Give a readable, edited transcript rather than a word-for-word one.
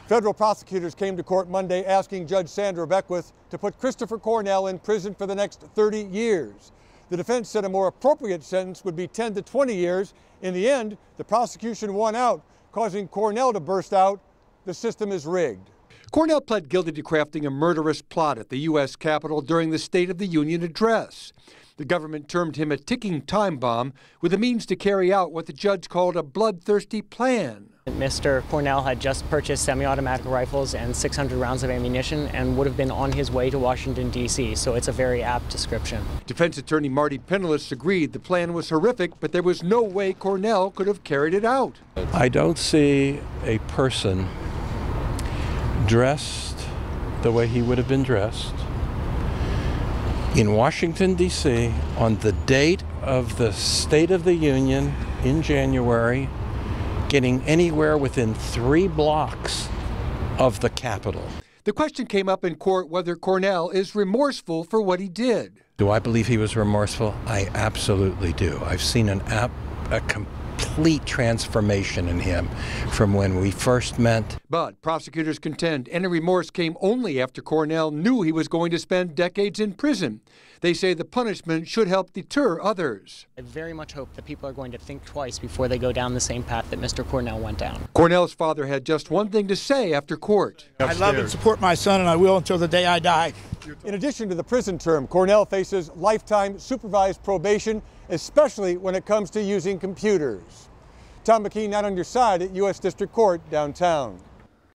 Federal prosecutors came to court Monday asking Judge Sandra Beckwith to put Christopher Cornell in prison for the next 30 years. The defense said a more appropriate sentence would be 10 to 20 years. In the end, the prosecution won out, causing Cornell to burst out, "The system is rigged." Cornell pled guilty to crafting a murderous plot at the U.S. Capitol during the State of the Union address. The government termed him a ticking time bomb with the means to carry out what the judge called a bloodthirsty plan. Mr. Cornell had just purchased semi-automatic rifles and 600 rounds of ammunition and would have been on his way to Washington, D.C., so it's a very apt description. Defense attorney Marty Pinellas agreed the plan was horrific, but there was no way Cornell could have carried it out. I don't see a person dressed the way he would have been dressed in Washington, D.C. on the date of the State of the Union in January, getting anywhere within 3 blocks of the Capitol. The question came up in court whether Cornell is remorseful for what he did. Do I believe he was remorseful? I absolutely do. I've seen a complete transformation in him from when we first met. But prosecutors contend any remorse came only after Cornell knew he was going to spend decades in prison. They say the punishment should help deter others. I very much hope that people are going to think twice before they go down the same path that Mr. Cornell went down. Cornell's father had just one thing to say after court. I love and support my son, and I will until the day I die. In addition to the prison term, Cornell faces lifetime supervised probation, especially when it comes to using computers. Tom McKee, not on your side at U.S. District Court downtown.